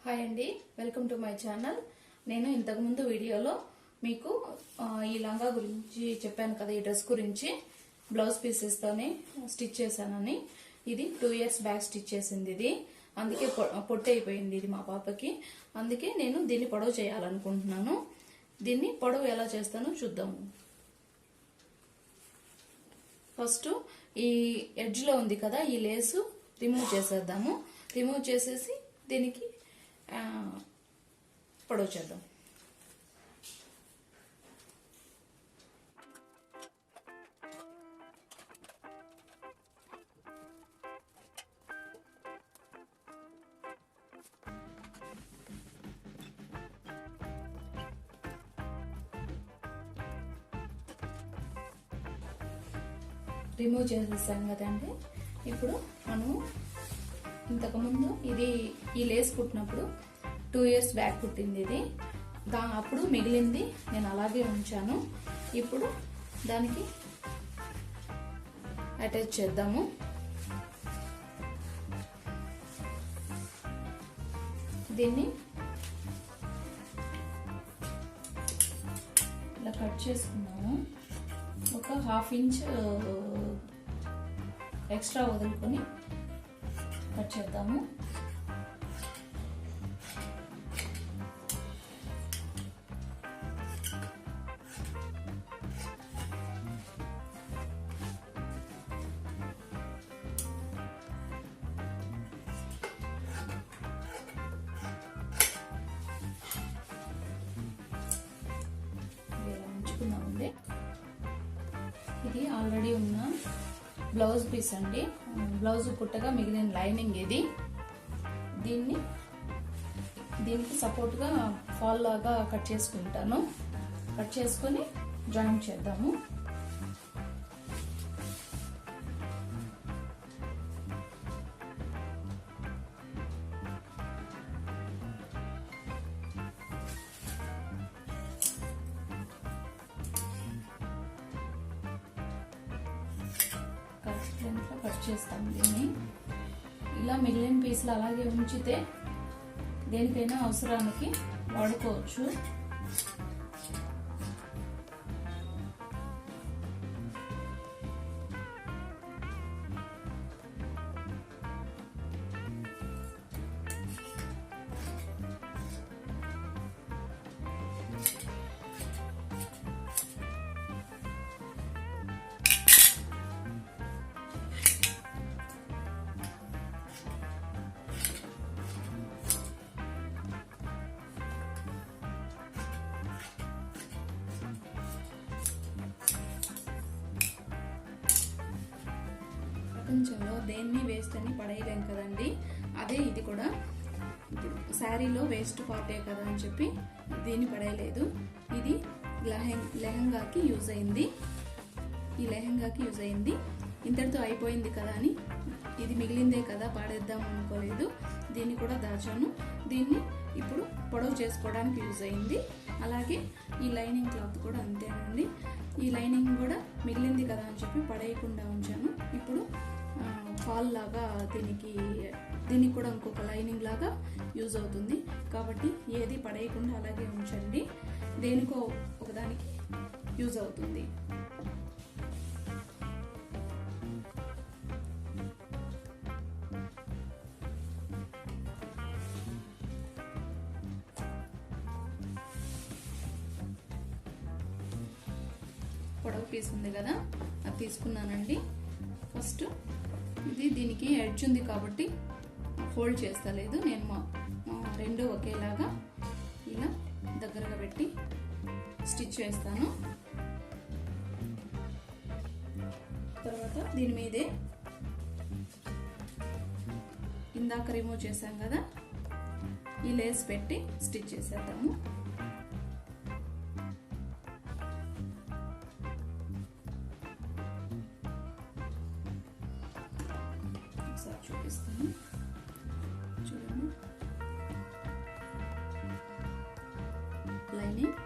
Hi అండి, welcome to my channel. నేను ఇంతకుముందు వీడియోలో మీకు ఈ లంగా గురించి చెప్పాను కదా, ఈ డ్రెస్ గురించి బ్లౌజ్ పీసెస్తోనే స్టిచ్ చేశానని. ఇది 2 years బ్యాక్ స్టిచ్ చేసింది. ఇది అందుకే పొట్టి అయిపోయింది ఇది మా పాపకి. అందుకే నేను దీన్ని పొడవు చేయాలనుకుంటున్నాను. దీన్ని పొడవు ఎలా చేస్తానో చూద్దాము. ఫస్ట్ ఈ ఎడ్జ్లో ఉంది కదా, ఈ లేసు రిమూవ్ చేసేద్దాము. రిమూవ్ చేసేసి దీనికి పొడవు చేద్దాం. రిమూవ్ చేసేసాం కదండి. ఇప్పుడు మనము ఇంతకుముందు ఇది ఈ లేస్ కుట్టినప్పుడు 2 years బ్యాక్ కుట్టింది ఇది. అప్పుడు మిగిలింది నేను అలాగే ఉంచాను. ఇప్పుడు దానికి అటాచ్ చేద్దాము. దీన్ని ఇలా కట్ చేసుకున్నాము. ఒక 1/2 inch ఎక్స్ట్రా వదులుకొని కట్ చేద్దాము. ఉంచుకున్నామండి. ఇది ఆల్రెడీ ఉన్న బ్లౌజ్ పీస్ అండి. బ్లౌజ్ కుట్టగా మిగిలిన లైనింగ్ ఇది. దీనికి సపోర్ట్ గా ఫాల్ లాగా కట్ చేసుకుంటాను. కట్ చేసుకొని జాయిన్ చేద్దాము. కట్ చేస్తాం. దీన్ని ఇలా మిగిలిన పీసులు అలాగే ఉంచితే దేనికైనా అవసరానికి వాడుకోవచ్చు. ప్రపంచంలో దేన్ని వేస్ట్ అని పడేయలేం కదండి. అదే ఇది కూడా. ఇప్పుడు శారీలో వేస్ట్ పార్టే కదా అని చెప్పి దీన్ని పడేయలేదు. ఇది లెహంగాకి యూజ్ అయింది. ఈ లెహంగాకి యూజ్ అయింది. ఇంతటితో అయిపోయింది కదా అని ఇది మిగిలిందే కదా పాడేద్దాం అనుకోలేదు. దీన్ని కూడా దాచాను. దీన్ని ఇప్పుడు పొడవు చేసుకోవడానికి యూజ్ అయింది. అలాగే ఈ లైనింగ్ క్లాత్ కూడా అంతేనండి. ఈ లైనింగ్ కూడా మిగిలింది కదా అని చెప్పి పడేయకుండా ఉంచాను. ఇప్పుడు ఫాల్ లాగా దీనికి కూడా ఇంకొక లైనింగ్ లాగా యూజ్ అవుతుంది. కాబట్టి ఏది పడేయకుండా అలాగే ఉంచండి. దేనికో ఒకదానికి యూజ్ అవుతుంది. పొడవు పీస్ ఉంది కదా, అది తీసుకున్నానండి. ఫస్ట్ ఇది దీనికి ఎడ్జ్ ఉంది కాబట్టి ఫోల్డ్ చేస్తలేదు. నేను రెండు ఒకేలాగా ఇలా దగ్గరగా పెట్టి స్టిచ్ వేస్తాను. తర్వాత దీని మీదే ఇందాక రిమూవ్ చేసాం కదా, ఈ లేస్ పెట్టి స్టిచ్ చేసేద్దాము. చూపిస్తాను చూడండి. లైనింగ్,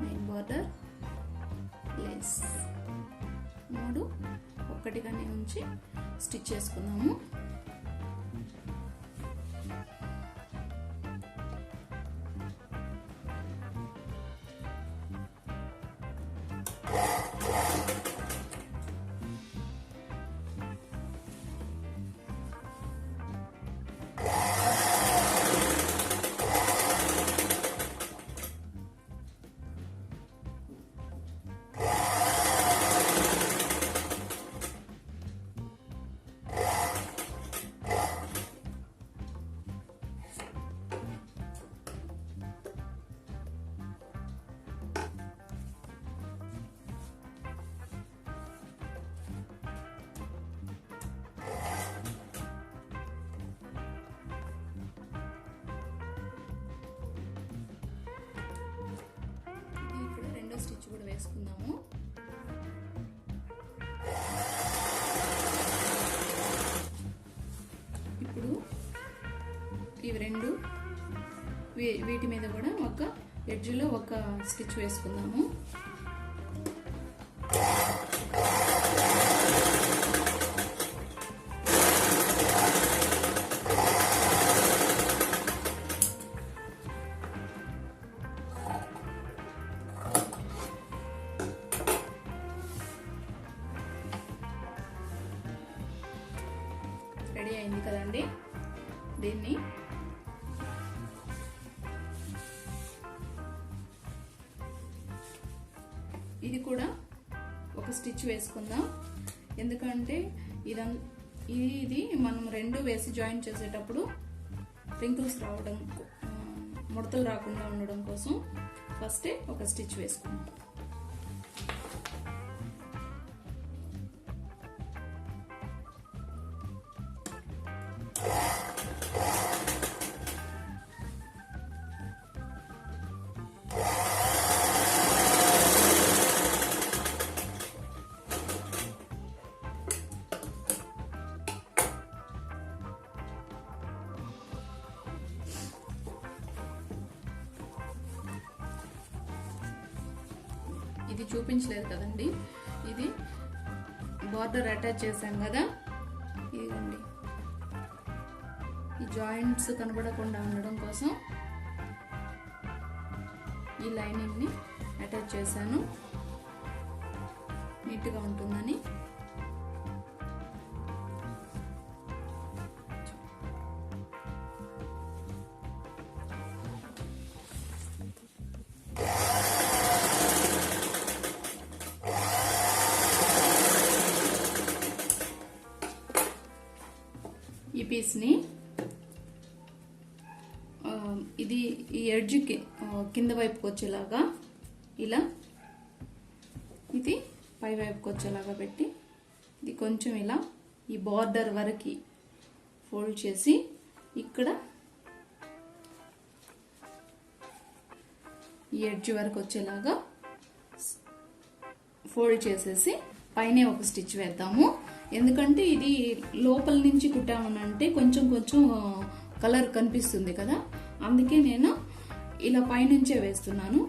మెయిన్ బార్డర్, లేస్ 3 ఒక్కటిగానే ఉంచి స్టిచ్ చేసుకుందాము. వేసుకుందాము. ఇప్పుడు ఇవి రెండు వీటి మీద కూడా ఒక ఎడ్జ్లో ఒక స్టిచ్ వేసుకుందాము. రెడీ అయింది కదండి. దీన్ని ఇది కూడా ఒక స్టిచ్ వేసుకుందాం. ఎందుకంటే ఇది మనం రెండు వేసి జాయిన్ చేసేటప్పుడు రింకిల్స్ రావడం, ముడతలు రాకుండా ఉండడం కోసం ఫస్టే ఒక స్టిచ్ వేసుకుందాం. ఇది చూపించలేదు కదండి, ఇది బార్డర్ అటాచ్ చేశాం కదా, ఇదిగోండి ఈ జాయింట్స్ కనబడకుండా ఉండడం కోసం ఈ లైనింగ్ ని అటాచ్ చేశాను, నీట్గా ఉంటుందని. ఈ పీస్ని ఇది ఈ ఎడ్జ్కి కింద వైపుకి వచ్చేలాగా ఇలా, ఇది పై వైపుకి వచ్చేలాగా పెట్టి ఇది కొంచెం ఇలా ఈ బార్డర్ వరకు ఫోల్డ్ చేసి ఇక్కడ ఈ ఎడ్జ్ వరకు వచ్చేలాగా ఫోల్డ్ చేసేసి పైనే ఒక స్టిచ్ వేద్దాము. ఎందుకంటే ఇది లోపల నుంచి కుట్టామనంటే కొంచెం కొంచెం కలర్ కనిపిస్తుంది కదా, అందుకే నేను ఇలా పైనుంచే వేస్తున్నాను.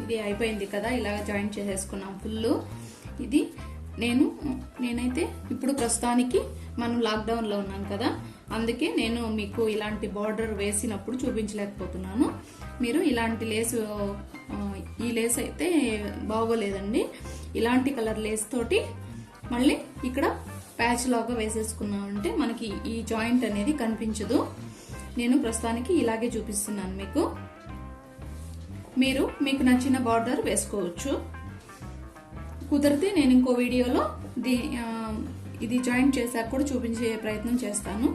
ఇది అయిపోయింది కదా, ఇలా జాయిన్ చేసేసుకున్నాం ఫుల్. ఇది నేనైతే ఇప్పుడు ప్రస్తుతానికి మనం లాక్డౌన్ లో ఉన్నాం కదా, అందుకే నేను మీకు ఇలాంటి బార్డర్ వేసినప్పుడు చూపించలేకపోతున్నాను. మీరు ఇలాంటి లేసు, ఈ లేస్ అయితే బాగోలేదండి. ఇలాంటి కలర్ లేస్ తోటి మళ్ళీ ఇక్కడ ప్యాచ్ లాగా వేసేసుకున్నామంటే మనకి ఈ జాయింట్ అనేది కనిపించదు. నేను ప్రస్తుతానికి ఇలాగే చూపిస్తున్నాను మీకు. మీరు మీకు నచ్చిన బార్డర్ వేసుకోవచ్చు. కుదిరితే నేను ఇంకో వీడియోలో ఇది జాయింట్ చేశాక కూడా చూపించే ప్రయత్నం చేస్తాను.